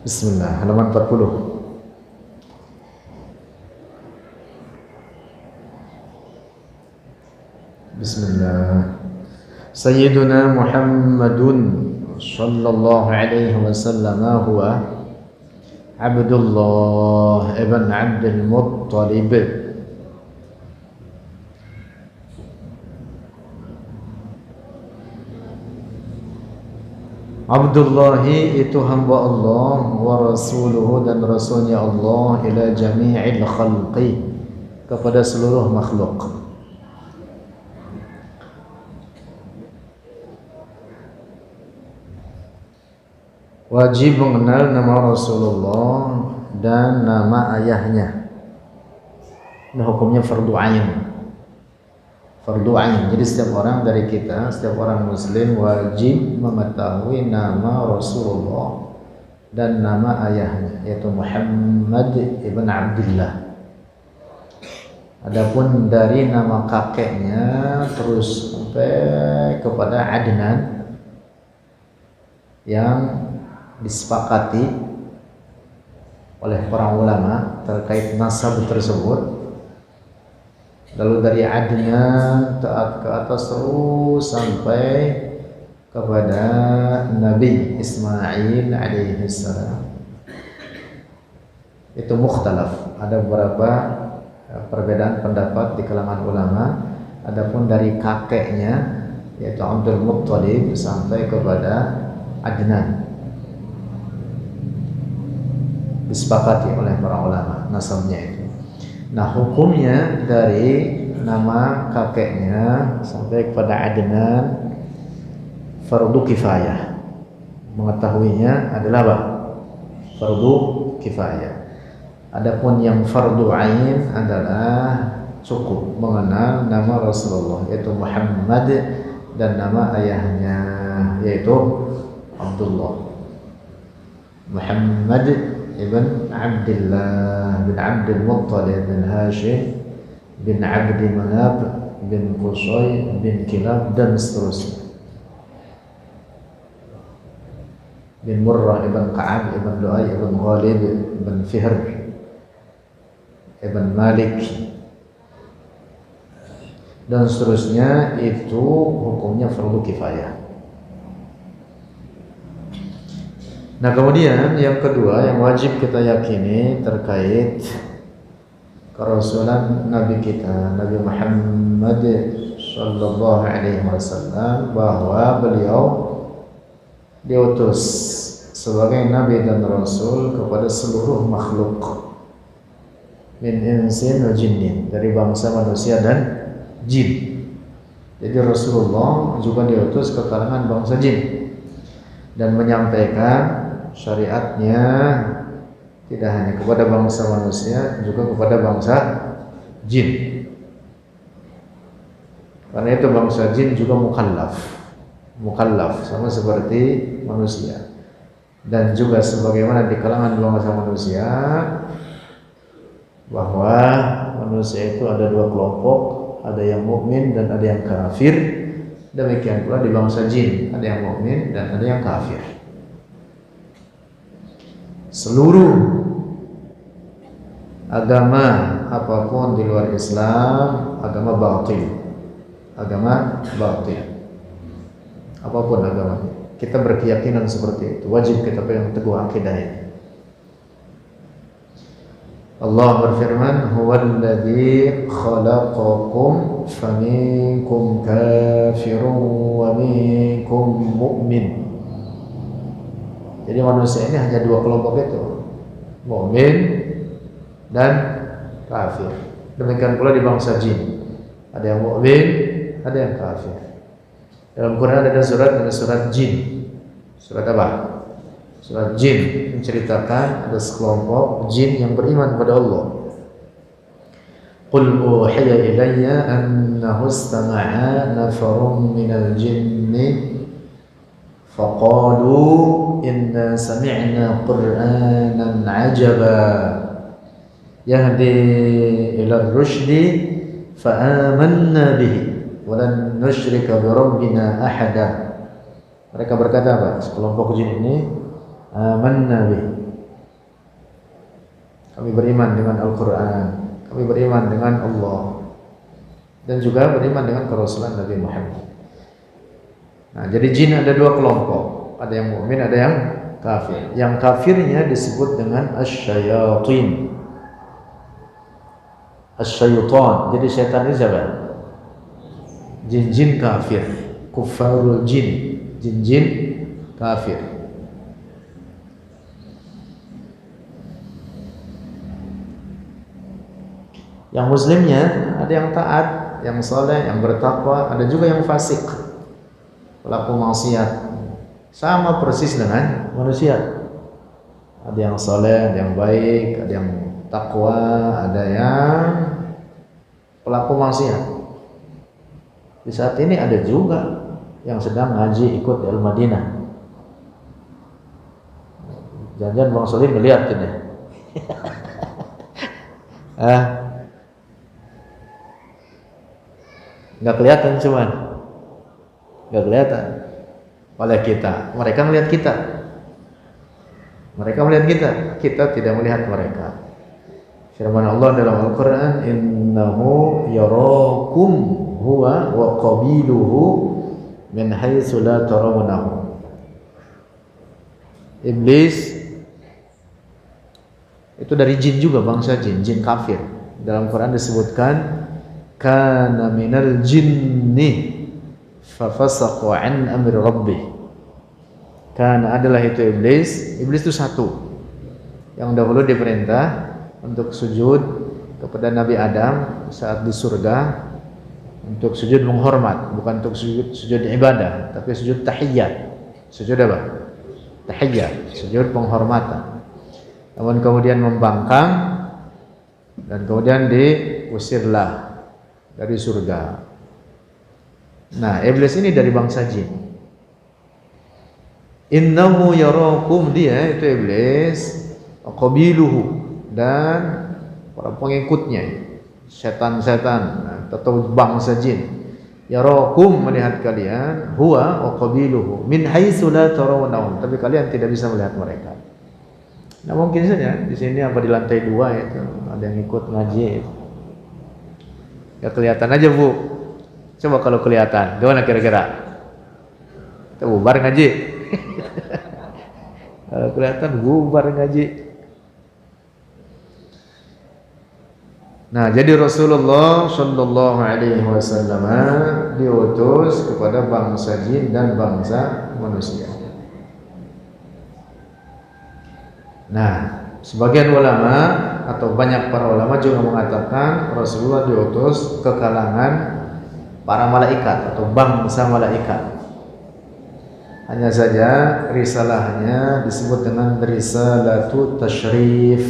Bismillah, halaman 40. Bismillah. Sayyiduna Muhammadun sallallahu alaihi wasallam huwa Abdullah ibn Abdul Muttalib. Abdullahi itu hamba Allah, wa rasuluhu dan rasulnya Allah, ila jami'il khalqi, kepada seluruh makhluk. Wajib mengenal nama Rasulullah dan nama ayahnya. Ini hukumnya fardu ain. Fardu ain. Jadi setiap orang dari kita, setiap orang muslim wajib mengetahui nama Rasulullah dan nama ayahnya, yaitu Muhammad ibn Abdullah. Adapun dari nama kakeknya terus sampai kepada Adnan yang disepakati oleh para ulama terkait nasab tersebut. Lalu dari Adnan taat ke atas terus sampai kepada Nabi Ismail alaihi salam. Itu mukhtalaf, ada beberapa perbedaan pendapat di kalangan ulama. Adapun dari kakeknya yaitu Abdul Muttalib sampai kepada Adnan disepakati oleh para ulama nasabnya itu. Nah, hukumnya dari nama kakeknya sampai kepada Adnan fardu kifayah. Mengetahuinya adalah apa? Fardu kifayah. Adapun yang fardu ain adalah cukup mengenal nama Rasulullah, yaitu Muhammad, dan nama ayahnya yaitu Abdullah. Muhammad ibn Abdullah bin Abdul Muttalib bin Hashim bin Abdi Manab bin Qusay bin Kilab dan seterusnya. Bin Murrah ibn Ka'ab ibn Lu'ay ibn Ghalib ibn Fihr ibn Malik dan seterusnya. Itu hukumnya fardu kifayah. Nah, kemudian yang kedua yang wajib kita yakini terkait kerasulan Nabi kita, Nabi Muhammad sallallahu alaihi wasallam, bahwa beliau diutus sebagai nabi dan rasul kepada seluruh makhluk, min insin wa jinnin, dari bangsa manusia dan jin. Jadi Rasulullah juga diutus ke kalangan bangsa jin dan menyampaikan syariatnya tidak hanya kepada bangsa manusia, juga kepada bangsa jin. Karena itu bangsa jin juga mukallaf sama seperti manusia. Dan juga sebagaimana di kalangan bangsa manusia, bahwa manusia itu ada dua kelompok, ada yang mukmin dan ada yang kafir. Demikian pula di bangsa jin, ada yang mukmin dan ada yang kafir. Seluruh agama apapun di luar Islam agama batil. Apapun agamanya, kita berkeyakinan seperti itu. Wajib kita pegang teguh akidah ini. Allah berfirman, huwallazi khalaqakum faminkum kafirun wa minkum mu'min. Jadi manusia ini hanya dua kelompok itu, mukmin dan kafir. Demikian pula di bangsa jin, ada yang mukmin, ada yang kafir. Dalam Quran ada surat jin. Surat apa? Surat jin menceritakan ada sekelompok jin yang beriman kepada Allah. Qul uhiya ilayya annahu istama'a nafarun minal jinni faqalu inna sami'na qur'anan 'ajaba yahdi ila ar-rusydi fa amanna bihi wa lan nusyrika bi rabbina ahada. Mereka berkata apa? Sekelompok jin ini amanna bihi, kami beriman dengan Al-Quran, kami beriman dengan Allah, dan juga beriman dengan kerasulan Nabi Muhammad. Nah, jadi jin ada dua kelompok, ada yang mukmin, ada yang kafir. Yang kafirnya disebut dengan asyayatin, asyaitan. Jadi setan ini siapa? Jin-jin kafir, kufarul jin, jin-jin kafir. Yang muslimnya ada yang taat, yang soleh, yang bertakwa, ada juga yang fasik, pelaku maksiat. Sama persis dengan manusia. Ada yang soleh, ada yang baik, ada yang takwa, ada yang pelaku maksiat. Di saat ini ada juga yang sedang ngaji ikut di Al-Madinah. Jangan-jangan Bang Solim ngeliat ini. Nggak kelihatan, cuman nggak kelihatan oleh kita. Mereka melihat kita, mereka melihat kita, kita tidak melihat mereka. Firman Allah dalam Al-Quran, innahu yarakum huwa wa qabiluhu min haitsu la tarawnahu. Iblis itu dari jin juga, bangsa jin, jin kafir. Dalam Quran disebutkan kana minal jinni fafasaqa an amri rabbih. Kana adalah itu iblis. Iblis itu satu yang dahulu diperintah untuk sujud kepada Nabi Adam saat di surga, untuk sujud menghormat, bukan untuk sujud ibadah, tapi sujud tahiyyat. Sujud apa? Tahiyyat, sujud penghormatan. Namun kemudian membangkang dan kemudian diusirlah dari surga. Nah, iblis ini dari bangsa jin. Innahu yarakum, dia itu iblis, qabiluhu, dan para pengikutnya, setan-setan atau bangsa jin. Yarakum, melihat kalian, huwa wa qabiluhu min haitsu la tarawnahum, tapi kalian tidak bisa melihat mereka. Nah, mungkin saja di sini apa di lantai 2 itu ada yang ikut ngaji. Ya kelihatan aja, Bu. Coba kalau kelihatan, gimana kira-kira? Kita bubar ngaji. Kalau kelihatan bubar ngaji. Nah, jadi Rasulullah Shallallahu Alaihi Wasallam diutus kepada bangsa jin dan bangsa manusia. Nah, sebagian ulama atau banyak para ulama juga mengatakan Rasulullah diutus ke kalangan para malaikat atau bangsa malaikat. Hanya saja risalahnya disebut dengan risalatu tasyrif,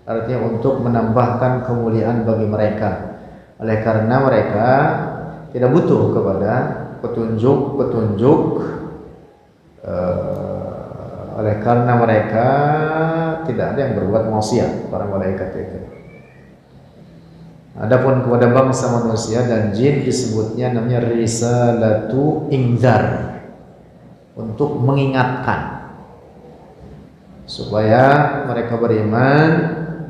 artinya untuk menambahkan kemuliaan bagi mereka. Oleh karena mereka tidak butuh kepada petunjuk-petunjuk, oleh karena mereka tidak ada yang berbuat maksiat, para malaikat itu. Adapun kepada bangsa manusia dan jin disebutnya namanya risalatu inzar, untuk mengingatkan supaya mereka beriman,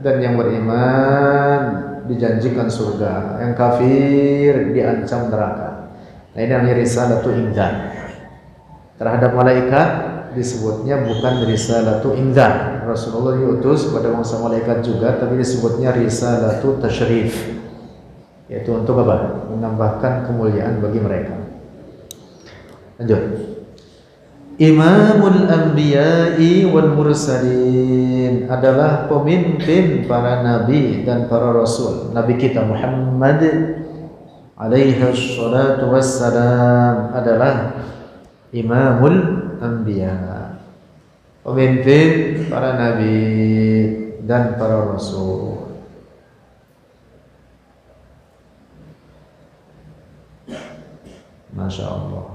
dan yang beriman dijanjikan surga, yang kafir diancam neraka. Nah, ini namanya risalatu inzar. Terhadap malaikat disebutnya bukan risalatu inzar. Rasulullah diutus kepada bangsa malaikat juga, tapi disebutnya risalatu tasyrif, yaitu untuk apa? Menambahkan kemuliaan bagi mereka. Lanjut. Imamul anbiya'i wal mursalin, adalah pemimpin para nabi dan para rasul. Nabi kita Muhammad alaihi wassalatu wassalam adalah imamul anbiya, pemimpin para nabi dan para rasul. Masya Allah.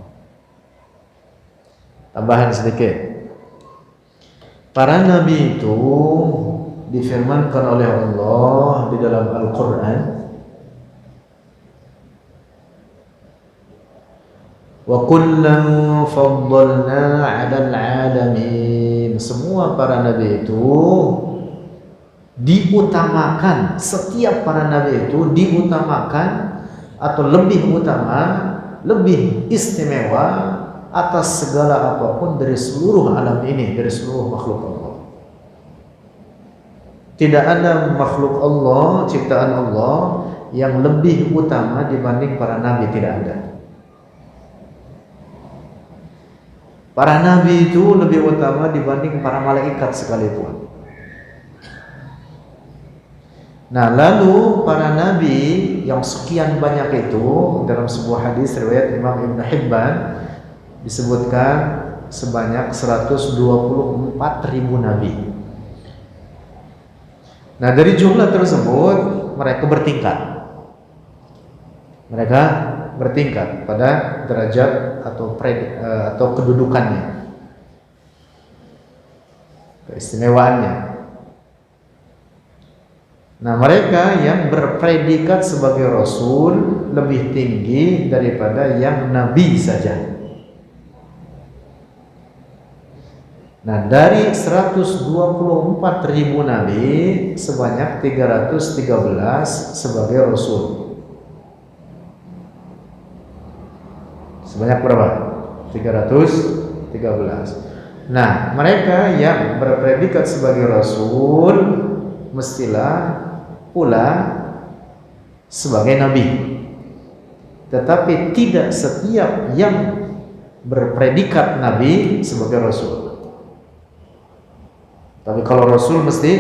Tambahan sedikit, para nabi itu difirmankan oleh Allah di dalam Al-Quran, wa kullan faddalna 'alal 'alamin. Semua para nabi itu diutamakan, setiap para nabi itu diutamakan atau lebih utama, lebih istimewa atas segala apapun dari seluruh alam ini, dari seluruh makhluk Allah. Tidak ada makhluk Allah, ciptaan Allah yang lebih utama dibanding para nabi, tidak ada. Para nabi itu lebih utama dibanding para malaikat sekalipun. Nah, lalu para nabi yang sekian banyak itu, dalam sebuah hadis riwayat Imam Ibn Hibban disebutkan sebanyak 124.000 nabi. Nah, dari jumlah tersebut mereka bertingkat. Mereka bertingkat pada derajat atau kedudukannya, keistimewaannya. Nah, mereka yang berpredikat sebagai rasul lebih tinggi daripada yang nabi saja. Nah, dari 124.000 nabi, sebanyak 313 sebagai rasul. Sebanyak berapa? 313. Nah, mereka yang berpredikat sebagai rasul mestilah pula sebagai nabi. Tetapi tidak setiap yang berpredikat nabi sebagai rasul. Tapi kalau rasul mesti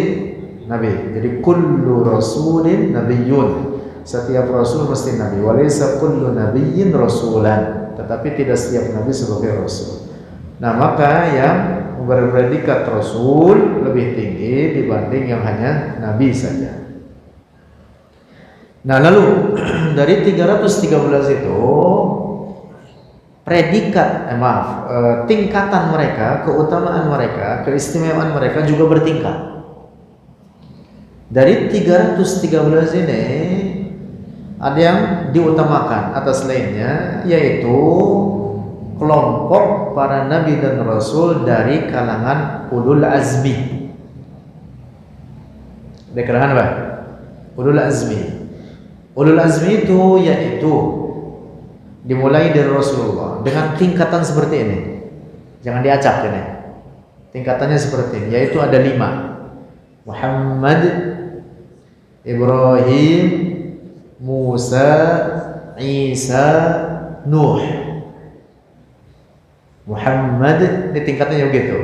nabi. Jadi kullu rasulin nabiyyun. Setiap rasul mesti nabi. Walaysa kullu nabiyyin rasulan. Tetapi tidak setiap nabi sebagai rasul. Nah, maka yang berpredikat rasul lebih tinggi dibanding yang hanya nabi saja. Nah, lalu dari 313 itu tingkatan mereka, keutamaan mereka, keistimewaan mereka juga bertingkat. Dari 313 ini ada yang diutamakan atas lainnya, yaitu kelompok para nabi dan rasul dari kalangan ulul azmi. Dari kalangan apa? Ulul azmi. Ulul azmi itu yaitu dimulai dari Rasulullah dengan tingkatan seperti ini. Jangan diacak ini. Tingkatannya seperti ini, yaitu ada 5. Muhammad, Ibrahim, Musa, Isa, Nuh. Muhammad, ini tingkatannya begitu.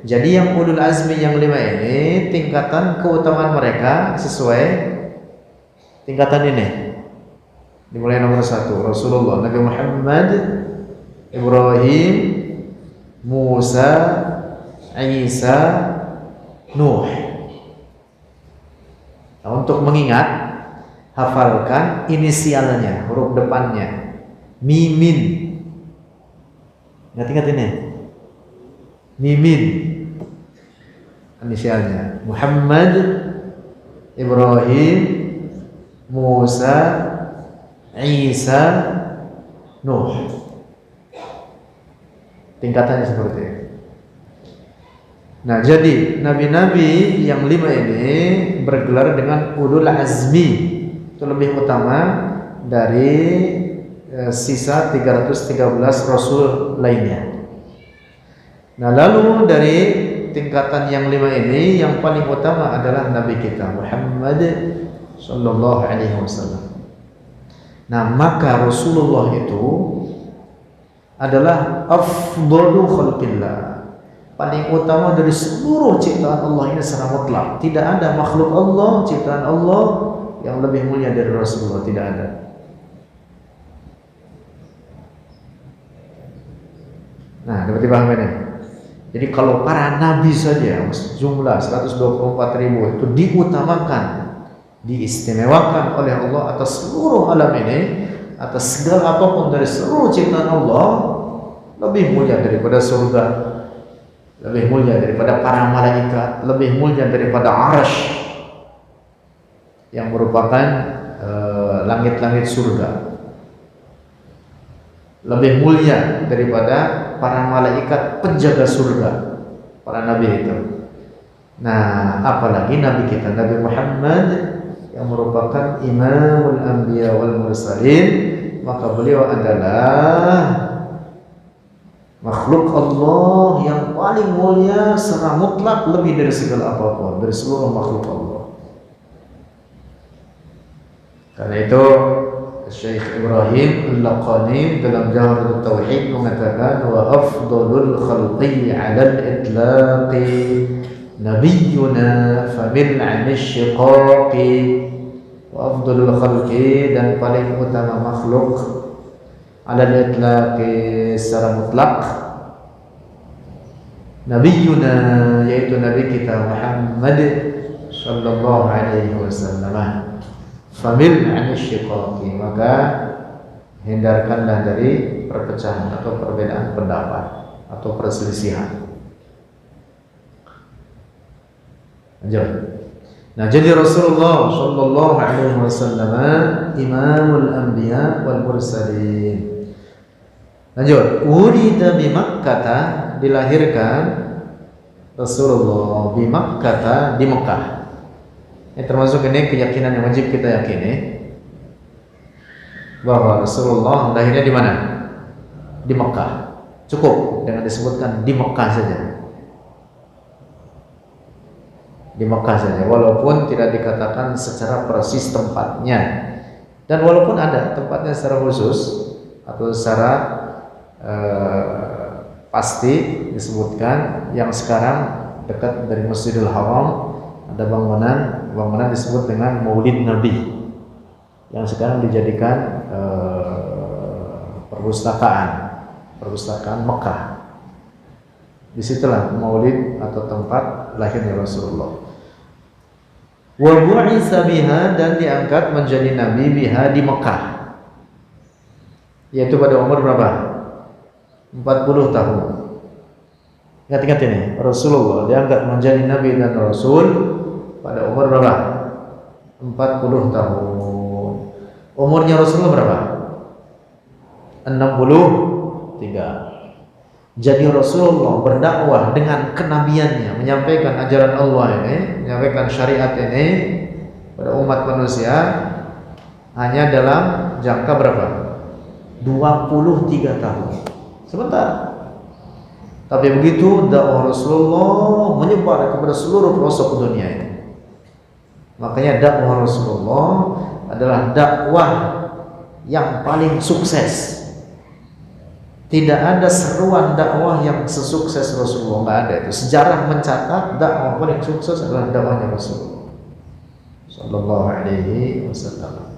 Jadi yang ulul azmi yang 5 ini tingkatan keutamaan mereka sesuai tingkatan ini. Dimulai nomor 1 Rasulullah, Nabi Muhammad, Ibrahim, Musa, Isa, Nuh. Nah, untuk mengingat, hafalkan inisialnya, huruf depannya. Mimin. Ingat ini. Mimin. Inisialnya. Muhammad, Ibrahim, Musa, Isa, Nuh. Tingkatannya seperti ini. Nah, jadi nabi-nabi yang 5 ini bergelar dengan ulul azmi. Itu lebih utama dari sisa 313 rasul lainnya. Nah, lalu dari tingkatan yang 5 ini yang paling utama adalah nabi kita Muhammad sallallahu alaihi wasallam. Nah, maka Rasulullah itu adalah afdalu khalqillah, paling utama dari seluruh ciptaan Allah ini secara mutlak. Tidak ada makhluk Allah, ciptaan Allah yang lebih mulia dari Rasulullah, tidak ada. Nah, dapat dipahami ini. Jadi kalau para nabi saja jumlah 124.000 itu diutamakan, diistimewakan oleh Allah atas seluruh alam ini, atas segala apapun dari seluruh ciptaan Allah, lebih mulia daripada surga, lebih mulia daripada para malaikat, lebih mulia daripada arsy yang merupakan langit-langit surga, lebih mulia daripada para malaikat penjaga surga, para nabi itu. Nah, apalagi Nabi kita Nabi Muhammad yang merupakan Imamul Anbiya wal Mursalin, maka beliau adalah makhluk Allah yang paling mulia secara mutlak, lebih dari segala apapun, dari seluruh makhluk Allah. Karena itu Syekh Ibrahim Al-Laqani dalam Jawharatul Tauhid mengatakan wa afdalul khalqi 'alal itlaqi nabiyyuna famil 'anil syiqaqi. Wa afdalul khalqi, dan paling utama makhluk, 'alal itlaqi secara mutlak, nabiyyuna yaitu nabi kita Muhammad sallallahu alaihi wasallam. Famil anisyiqaqi, maka hindarkanlah dari perpecahan atau perbedaan pendapat atau perselisihan. Lanjut. Nah, jadi Rasulullah sallallahu alaihi wasallam Imamul Anbiya wal Mursalin. Lanjut. Wulida bi Makkah, dilahirkan Rasulullah bi Makkah, di Mekah. Ini termasuk ini keyakinan yang wajib kita yakini, bahwa Rasulullah lahirnya di mana? Di Mekah. Cukup dengan disebutkan di Mekah saja. Di Mekah saja, walaupun tidak dikatakan secara persis tempatnya, dan walaupun ada tempatnya secara khusus atau secara pasti disebutkan, yang sekarang dekat dari Masjidil Haram ada bangunan disebut dengan Maulid Nabi, yang sekarang dijadikan perpustakaan Mekah. Disitulah Maulid atau tempat lahirnya Rasulullah. Wa bu'itsa biha, dan diangkat menjadi nabi biha, di Mekah, yaitu pada umur berapa? 40 tahun. Ingat-ingat ini, Rasulullah diangkat menjadi nabi dan rasul pada umur berapa? 40 tahun. Umurnya Rasulullah berapa? 63. Jadi Rasulullah berdakwah dengan kenabiannya, menyampaikan ajaran Allah ini, menyampaikan syariat ini pada umat manusia hanya dalam jangka berapa? 23 tahun. Sebentar. Tapi begitu dakwah Rasulullah menyebar kepada seluruh pelosok dunia ini. Makanya dakwah Rasulullah adalah dakwah yang paling sukses. Tidak ada seruan dakwah yang sesukses Rasulullah, nggak ada itu. Sejarah mencatat dakwah paling sukses adalah dakwahnya Rasulullah sallallahu alaihi wasallam.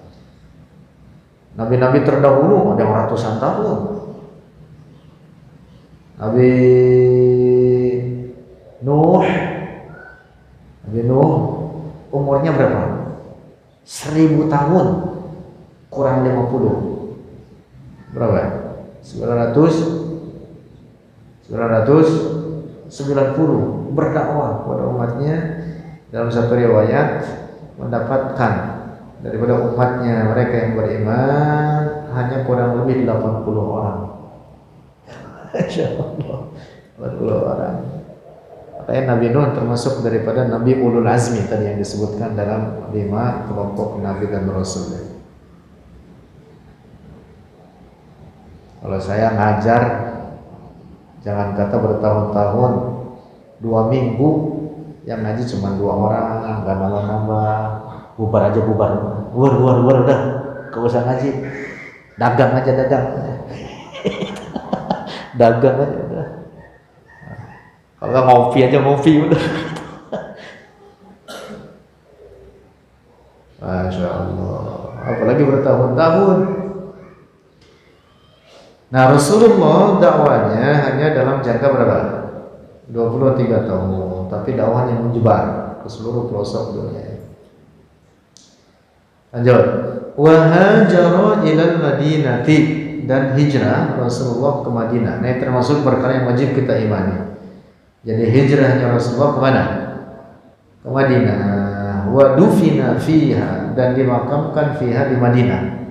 Nabi-nabi terdahulu ada yang ratusan tahun. Nabi Nuh umurnya berapa? 1000 tahun kurang 50. Berapa? 990 berdakwah kepada umatnya. Dalam satu riwayat mendapatkan daripada umatnya mereka yang beriman hanya kurang lebih 80 orang. Insyaallah 80 orang. Makanya Nabi Nuh termasuk daripada Nabi Ulul Azmi tadi yang disebutkan dalam 5 kelompok Nabi dan Rasul. Kalau saya ngajar, jangan kata bertahun-tahun, 2 minggu yang ngaji cuma 2 orang, nggak nambah-nambah, bubar aja bubar udah, gak usah ngaji, dagang aja dagang aja udah. Kalau ngopi aja ngopi udah. Masya Allah, apalagi bertahun-tahun. Nah, Rasulullah dakwanya hanya dalam jangka berapa? 23 tahun, tapi dakwahnya menyebar ke seluruh pelosok dunia. Lanjut. Wa hajara ilal Madinati, dan hijrah Rasulullah ke Madinah. Nah, ini termasuk perkara yang wajib kita imani. Jadi hijrahnya Rasulullah ke mana? Ke Madinah. Wa dufina fiha, dan dimakamkan fiha, di Madinah.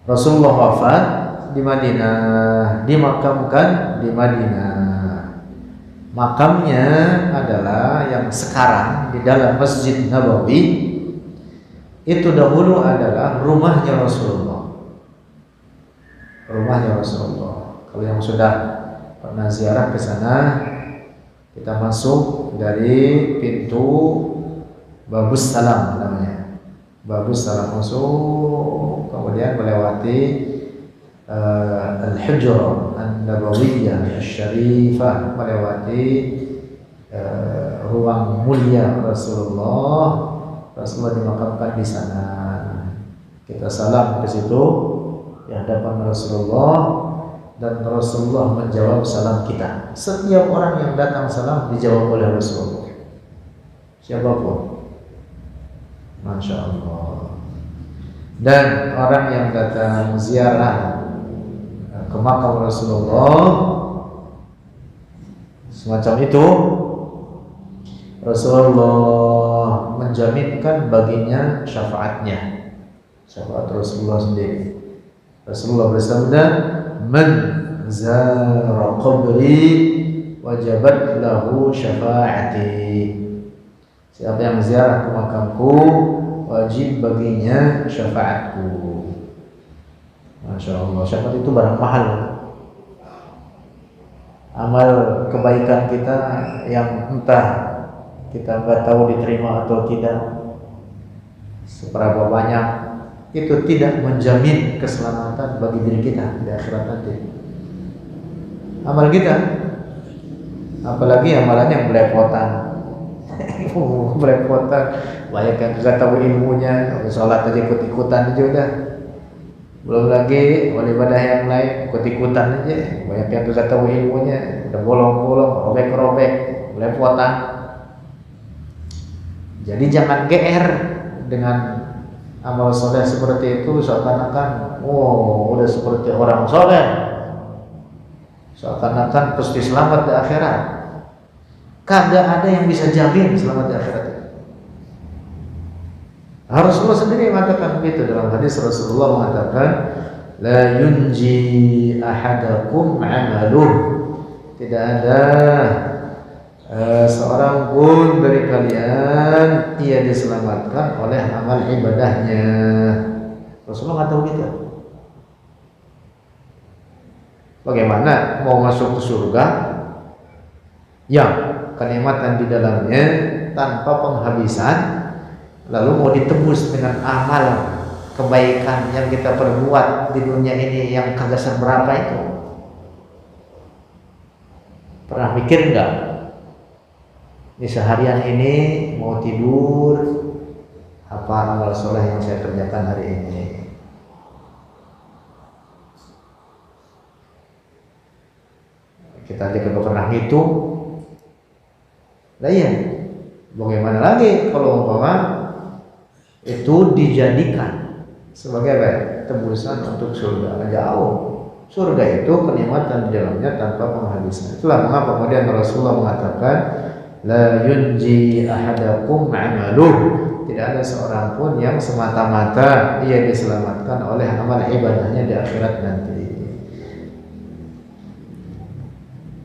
Rasulullah wafat di Madinah, dimakamkan di Madinah. Makamnya adalah yang sekarang di dalam Masjid Nabawi, itu dahulu adalah rumahnya Rasulullah. Rumahnya Rasulullah. Kalau yang sudah pernah ziarah ke sana, kita masuk dari pintu Babus Salam namanya. Babus Salam masuk, kemudian melewati Al-Hujrah An-Nabawiyah Asy-Syarifah, melewati ruang mulia Rasulullah. Rasulullah dimakamkan di sana. Kita salam ke situ di hadapan Rasulullah, dan Rasulullah menjawab salam kita. Setiap orang yang datang salam dijawab oleh Rasulullah, siapapun. Masya Allah. Dan orang yang datang ziarah ke makam Rasulullah semacam itu, Rasulullah menjaminkan baginya syafaatnya, syafaat Rasulullah sendiri. Rasulullah bersabda, "Man zara qabri wajabat lahu syafaati." Siapa yang ziarah ke makamku, wajib baginya syafaatku. Masya Allah, syafaat itu barang mahal. Amal kebaikan kita yang entah kita nggak tahu diterima atau tidak seberapa banyak, itu tidak menjamin keselamatan bagi diri kita di akhirat nanti. Amal kita, apalagi amalannya yang belepotan, belepotan, banyak yang nggak tahu ilmunya, sholat aja ikut-ikutan aja udah. Belum lagi ibadah yang lain ikut-ikutan aja, banyak yang nggak tahu ilmunya, udah bolong-bolong, robek-robek, belepotan. Jadi jangan GR dengan amal soleh seperti itu, seakan-akan udah seperti orang soleh, seakan-akan pasti selamat di akhirat. Kagak ada yang bisa jamin selamat di akhirat. Rasulullah sendiri mengatakan begitu dalam hadis. Rasulullah mengatakan, la yunji ahadakum amaluh, tidak ada seorang pun dari kalian ia diselamatkan oleh amal ibadahnya. Rasulullah kata begitu. Bagaimana mau masuk ke surga yang kenikmatan di dalamnya tanpa penghabisan, lalu mau ditebus dengan amal kebaikan yang kita perbuat di dunia ini yang kagak seberapa itu? Pernah mikir enggak? Di seharian ini mau tidur, apa amal soleh yang saya kerjakan hari ini? Kita aja kagak pernah ngitung. Nah iya, bagaimana lagi kalau umpama itu dijadikan sebagai apa? Tebusan untuk surga. Jauh. Surga itu kenikmatan di dalamnya tanpa penghabisan. Itulah mengapa kemudian Rasulullah mengatakan, la yunji ahadakum amaluh, tidak ada seorang pun yang semata-mata ia diselamatkan oleh amal ibadahnya di akhirat nanti.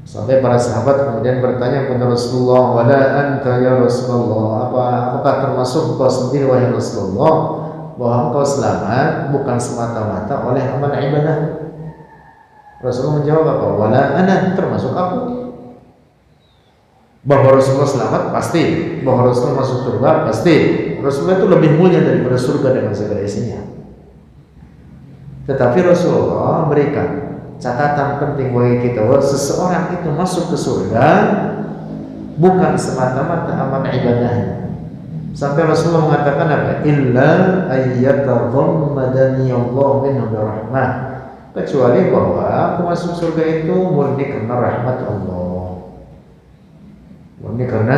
Sampai para sahabat kemudian bertanya kepada Rasulullah, wala anta ya Rasulullah, apakah termasuk engkau sendiri wahai Rasulullah bahwa engkau selamat bukan semata-mata oleh amal ibadah? Rasulullah menjawab apa? Wala ana, termasuk aku. Bahwa Rasulullah selamat pasti, bahwa Rasulullah masuk surga pasti. Rasulullah itu lebih mulia daripada surga dengan segala isinya. Tetapi Rasulullah berikan catatan penting bagi kita bahwa seseorang itu masuk ke surga bukan semata-mata amal ibadahnya. Sampai Rasulullah mengatakan apa? Illa ayyatadhammadani Allah minhu birahmah, kecuali bahwa aku masuk surga itu murni karena rahmat Allah, murni karena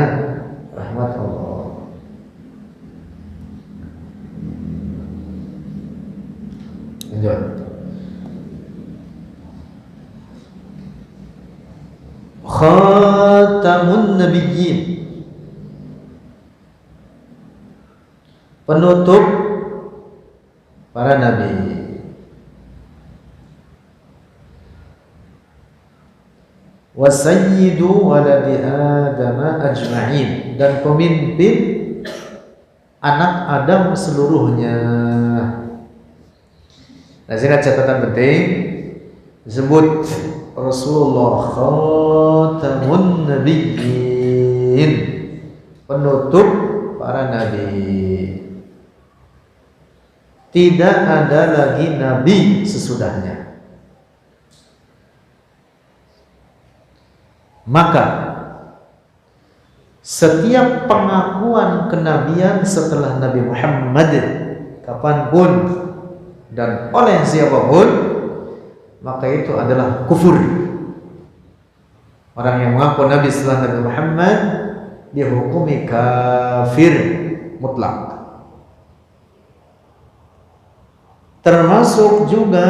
rahmat Allah. Lanjut. Khatamun Nabiyyin, penutup para nabi. wa sayyidu waladi Adam ajma'in, dan pemimpin anak Adam seluruhnya. Nah, sini catatan penting disebut Rasulullah khatamun nabiyyin, penutup para nabi. Tidak ada lagi nabi sesudahnya. Maka setiap pengakuan kenabian setelah Nabi Muhammad kapanpun dan oleh siapapun, maka itu adalah kufur. Orang yang mengaku Nabi setelah Nabi Muhammad dihukumi kafir mutlak. Termasuk juga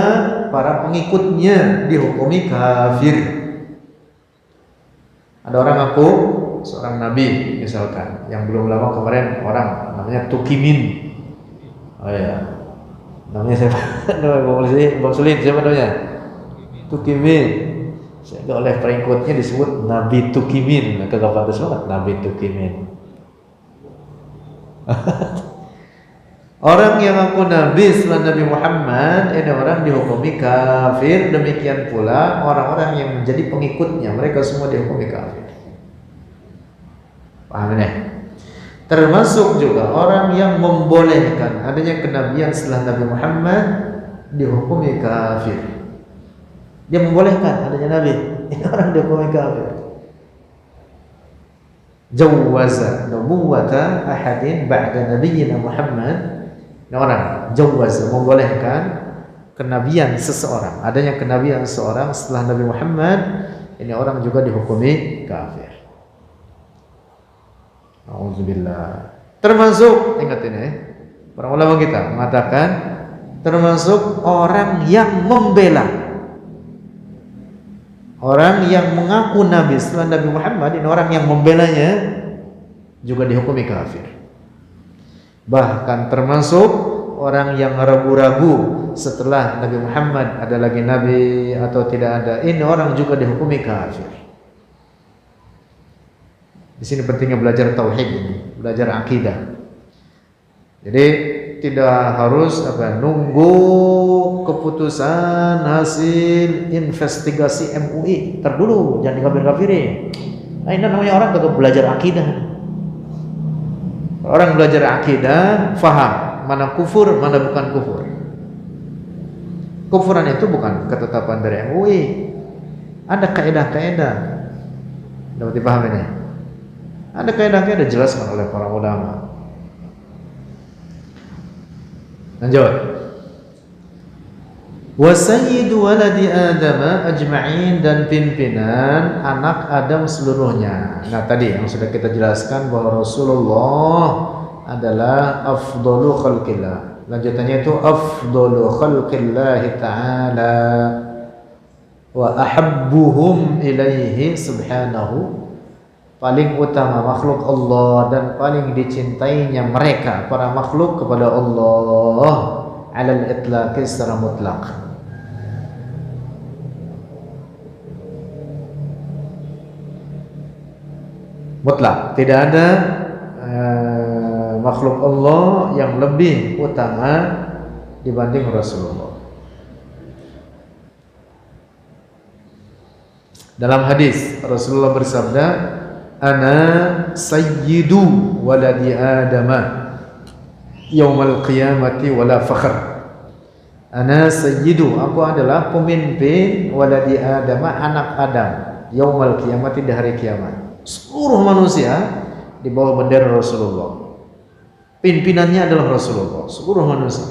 para pengikutnya dihukumi kafir. Ada orang ngaku seorang nabi misalkan, yang belum lama kemarin orang namanya Tukimin. Oh ya, namanya siapa? Bang Sulin siapa namanya? Tukimin. Sehingga oleh pengikutnya disebut Nabi Tukimin. Kagak pantas banget Nabi Tukimin. Orang yang mengaku Nabi setelah Nabi Muhammad, ini orang dihukumi kafir. Demikian pula orang-orang yang menjadi pengikutnya, mereka semua dihukumi kafir. Paham ini? Termasuk juga orang yang membolehkan adanya kenabian setelah Nabi Muhammad dihukumi kafir. Dia membolehkan adanya Nabi, ini orang dihukumi kafir. Jawaza nubuwata ahadin ba'da nabiyyina Muhammad. Ini orang jawaz, membolehkan kenabian seseorang, adanya kenabian seseorang setelah Nabi Muhammad, ini orang juga dihukumi kafir. Auzubillah. Termasuk, ingat ini, para ulama kita mengatakan termasuk orang yang membela, orang yang mengaku Nabi setelah Nabi Muhammad, ini orang yang membelanya juga dihukumi kafir. Bahkan termasuk orang yang ragu-ragu setelah Nabi Muhammad ada lagi Nabi atau tidak ada, ini orang juga dihukumi kafir. Di sini pentingnya belajar tauhid ini, belajar akidah. Jadi tidak harus nunggu keputusan hasil investigasi MUI terdulu, jangan dikafir-kafirin. Nah, ini namanya orang kagak belajar akidah. Orang belajar akidah, faham mana kufur, mana bukan kufur. Kufuran itu bukan ketetapan dari MUI. Ada kaidah-kaidah. Dapat dipahami ini? Ada kaidah-kaidah dijelaskan oleh para ulama. Lanjut. Wa sayyidu waladi Adam ajma'in, dan pimpinan anak Adam seluruhnya. Nah, tadi yang sudah kita jelaskan bahwa Rasulullah adalah afdalu khalqillah. Lanjutannya itu afdalu khalqillah ta'ala wa ahabbuhum ilaihi subhanahu, paling utama makhluk Allah dan paling dicintainya mereka para makhluk kepada Allah alal itlaq, secara mutlak. Mutlak, tidak ada makhluk Allah yang lebih utama dibanding Rasulullah. Dalam hadis Rasulullah bersabda, "Ana sayyidu waladi Adama yaumal qiyamati wala fakhr." Ana sayyidu, aku adalah pemimpin waladi Adama, anak Adam, yaumal qiyamati, di hari kiamat. Seluruh manusia di bawah bendera Rasulullah. Pimpinannya adalah Rasulullah, seluruh manusia.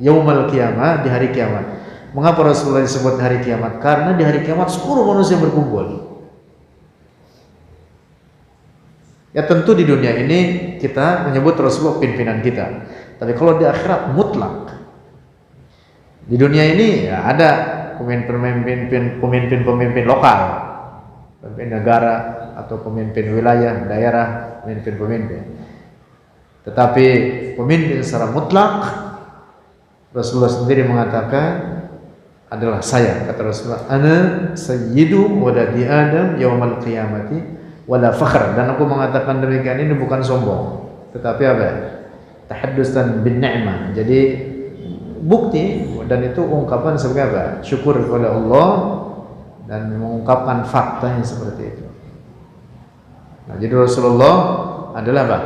Yaumal qiyamah, di hari kiamat. Mengapa Rasulullah disebut hari kiamat? Karena di hari kiamat seluruh manusia berkumpul. Ya tentu di dunia ini kita menyebut Rasulullah pimpinan kita. Tapi kalau di akhirat mutlak. Di dunia ini ya ada pemimpin lokal, pemimpin negara atau pemimpin wilayah, daerah, pemimpin. Tetapi pemimpin secara mutlak, Rasulullah sendiri mengatakan, adalah saya, kata Rasulullah, ana sayyidu waladi Adam yaumal qiyamati wala fakhr, dan aku mengatakan demikian ini bukan sombong, tetapi apa? Tahaddusan bin ni'mah. Jadi bukti, dan itu ungkapan sebagai apa? Syukur kepada Allah dan mengungkapkan faktanya seperti itu. Nah, jadi Rasulullah adalah apa?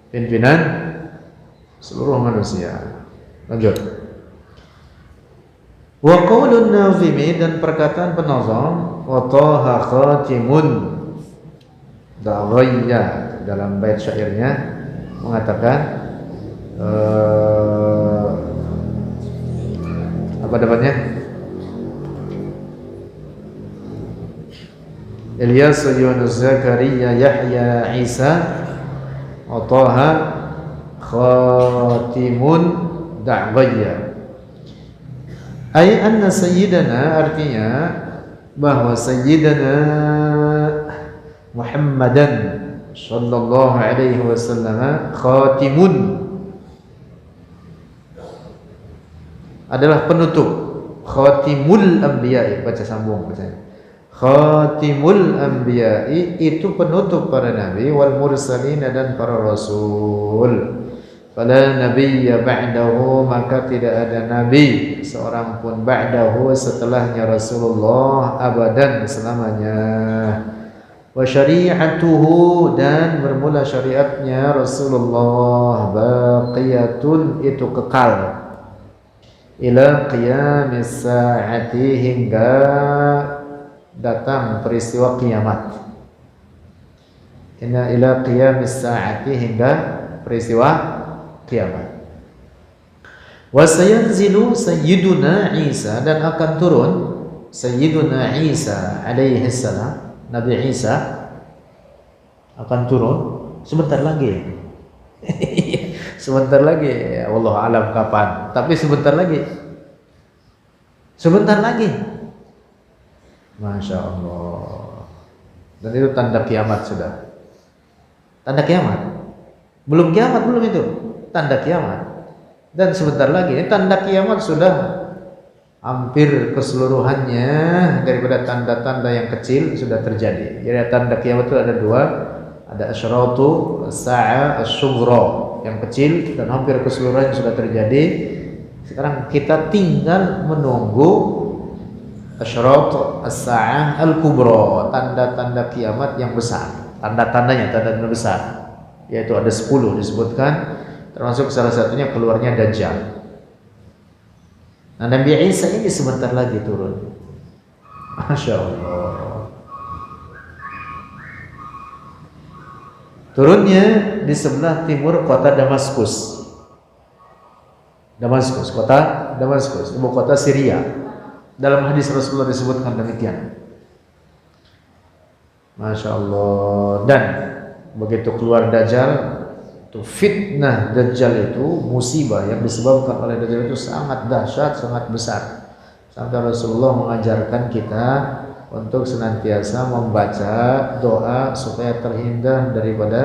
Pimpinan seluruh manusia. Lanjut. Wa qaulun nazimi, dan perkataan penazam, wa taha khatimun da'ghayya, dalam bait syairnya mengatakan apa dapatnya? Ilyas, Yunus, Zakaria, Yahya, Isa, wa taha khatimun da'ghayya. Ay anna sayyidana, artinya bahwa sayyidana Muhammadan sallallahu alaihi wasallam khatimun, adalah penutup. Khatimul anbiya, baca sambung bacanya. Khatimul anbiya itu penutup para nabi, wal mursalin, dan para rasul. Fala nabiyya ba'dahu, maka tidak ada nabi seorang pun ba'dahu, setelahnya Rasulullah, abadan, selamanya. Wa syari'atuhu, dan bermula syariatnya Rasulullah, baqiyatun, itu kekal, ila qiyamis sa'ati, hingga datang peristiwa kiamat. Inna ila qiyamis sa'ati, hingga peristiwa kiamat. Wa sayanzilu sayyiduna Isa, dan akan turun sayyiduna Isa alaihi salam, Nabi Isa akan turun sebentar lagi. Sebentar lagi, wallahu alam kapan, tapi sebentar lagi. Sebentar lagi. Masya Allah. Dan itu tanda kiamat sudah. Tanda kiamat. Belum kiamat, belum itu. Tanda kiamat. Dan sebentar lagi, ini tanda kiamat sudah hampir keseluruhannya, daripada tanda-tanda yang kecil sudah terjadi. Jadi tanda kiamat itu ada dua, ada asyratu as-sa'a as-sughra, yang kecil, dan hampir keseluruhannya sudah terjadi. Sekarang kita tinggal menunggu asyratu as-sa'a al-kubra, tanda-tanda kiamat yang besar. Tanda-tandanya, tanda-tanda besar, yaitu ada 10 disebutkan, termasuk salah satunya keluarnya Dajjal. Nah, Nabi Isa ini sebentar lagi turun. Masya Allah. Turunnya di sebelah timur kota Damaskus. Damaskus, kota Damaskus, ibu kota Syria. Dalam hadis Rasulullah disebutkan demikian. Masya Allah. Dan begitu keluar Dajjal, itu fitnah Dajjal, itu musibah yang disebabkan oleh Dajjal itu sangat dahsyat, sangat besar. Sampai Rasulullah mengajarkan kita untuk senantiasa membaca doa supaya terhindar daripada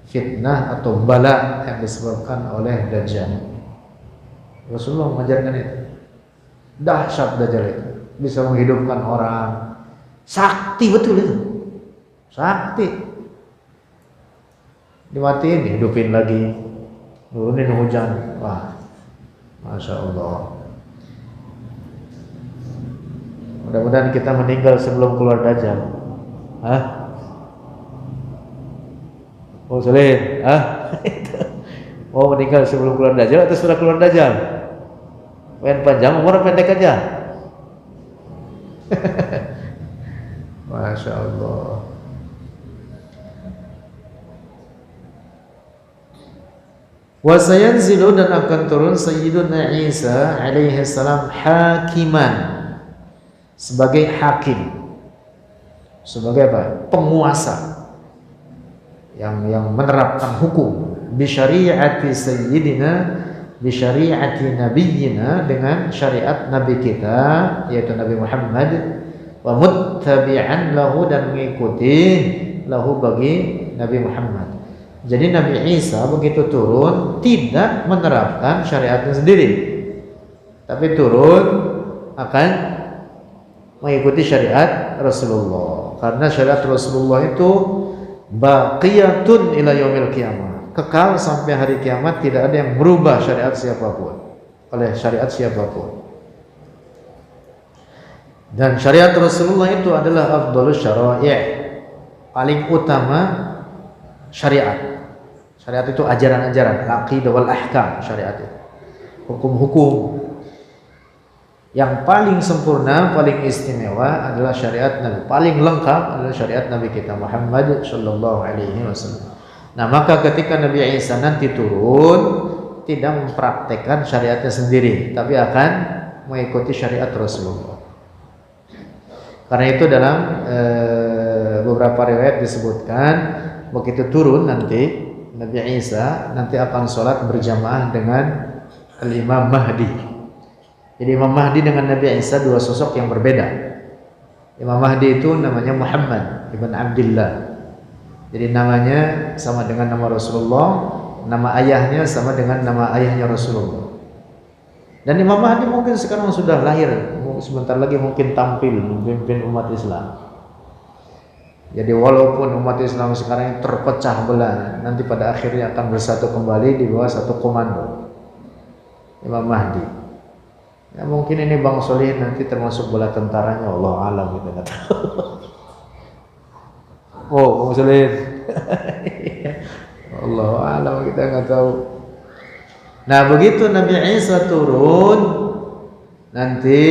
fitnah atau bala yang disebabkan oleh Dajjal. Rasulullah mengajarkan itu. Dahsyat Dajjal itu, bisa menghidupkan orang. Sakti betul itu. Sakti. Dimatiin, dihidupin lagi, nurunin hujan. Wah, Masya Allah. Mudah-mudahan kita meninggal sebelum keluar Dajjal. Hah? Oh, Soleh? Hah? Mau meninggal sebelum keluar Dajjal atau sudah keluar Dajjal? Pengen panjang umur, pendek aja. Masya Allah. Wa sayanzilu, dan akan turun Sayyiduna Isa alaihi salam hakiman, sebagai hakim, sebagai apa? Penguasa yang menerapkan hukum, bi syari'ati sayyidina, bi syari'ati nabiyyina, dengan syariat nabi kita yaitu Nabi Muhammad, wa muttabi'an lahu, dan mengikuti lahu, bagi Nabi Muhammad. Jadi Nabi Isa begitu turun tidak menerapkan syariatnya sendiri, tapi turun akan mengikuti syariat Rasulullah. Karena syariat Rasulullah itu baqiyatun ila yaumil qiyamah, kekal sampai hari kiamat, tidak ada yang merubah syariat siapapun oleh syariat siapapun. Dan syariat Rasulullah itu adalah afdhalus syara'i', paling utama syariat. Syariat itu ajaran-ajaran, aqidah wal ahkam, syariat itu hukum-hukum. Yang paling sempurna, paling istimewa adalah syariat Nabi. Paling lengkap adalah syariat Nabi kita Muhammad sallallahu alaihi wasallam. Nah, maka ketika Nabi Isa nanti turun, tidak mempraktekkan syariatnya sendiri, tapi akan mengikuti syariat Rasulullah. Karena itu dalam beberapa riwayat disebutkan, begitu turun nanti Nabi Isa nanti akan sholat berjamaah dengan Al-Imam Mahdi. Jadi Imam Mahdi dengan Nabi Isa dua sosok yang berbeda. Imam Mahdi itu namanya Muhammad ibn Abdullah. Jadi namanya sama dengan nama Rasulullah, nama ayahnya sama dengan nama ayahnya Rasulullah. Dan Imam Mahdi mungkin sekarang sudah lahir, sebentar lagi mungkin tampil memimpin umat Islam. Jadi walaupun umat Islam sekarang terpecah belah, nanti pada akhirnya akan bersatu kembali di bawah satu komando Imam Mahdi. Ya mungkin ini Bang Solihin nanti termasuk bola tentaranya, Allah alam gitu kata. Oh, Bang Solihin. Allah alam, kita nggak tahu. Nah, begitu Nabi Isa turun, nanti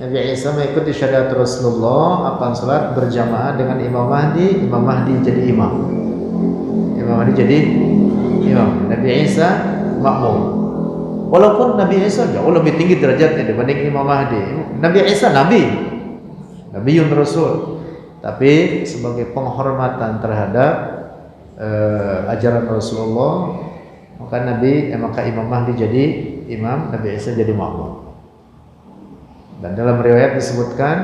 Nabi Isa mengikuti syariat Rasulullah, akan salat berjamaah dengan Imam Mahdi. Imam Mahdi jadi imam. Imam Mahdi jadi imam. Nabi Isa makmum. Walaupun Nabi Isa jauh lebih tinggi derajatnya dibanding Imam Mahdi. Nabi Isa Nabi, Nabiun Rasul. Tapi sebagai penghormatan terhadap ajaran Rasulullah, maka Imam Mahdi jadi imam, Nabi Isa jadi makmum. Dan dalam riwayat disebutkan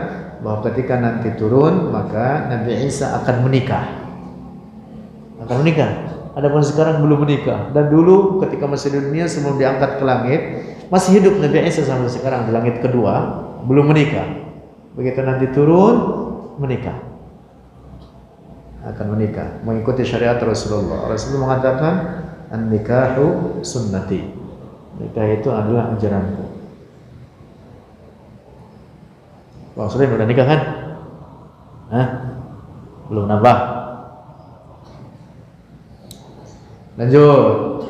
bahwa ketika nanti turun, maka Nabi Isa akan menikah. Akan menikah. Adapun sekarang belum menikah. Dan dulu ketika masih di dunia sebelum diangkat ke langit, masih hidup Nabi Isa sampai sekarang di langit kedua, belum menikah. Begitu nanti turun, menikah. Akan menikah, mengikuti syariat Rasulullah. Rasulullah mengatakan, "An-nikahu sunnati." Nikah itu adalah ajaranku. Bang Surin udah nikah kan? Hah? Belum nambah. Lanjut.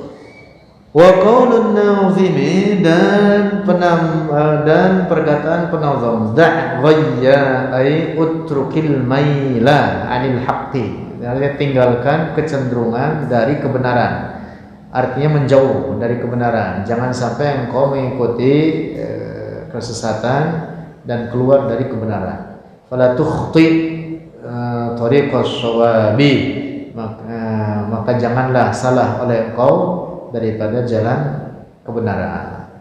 Wa qaulun nazimi, dan perkataan penazam, da' ghayya ay utrukil maila 'anil haqqi. Artinya tinggalkan kecenderungan dari kebenaran. Artinya menjauh dari kebenaran. Jangan sampai engkau mengikuti kesesatan dan keluar dari kebenaran. Fala tukhti tariqas shawabi, maka janganlah salah oleh engkau daripada jalan kebenaran.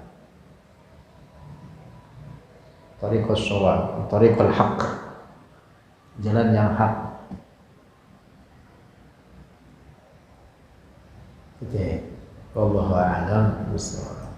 Tariqas shawab, tariqal haq, jalan yang hak. Oke, wallahu a'lam bishawab.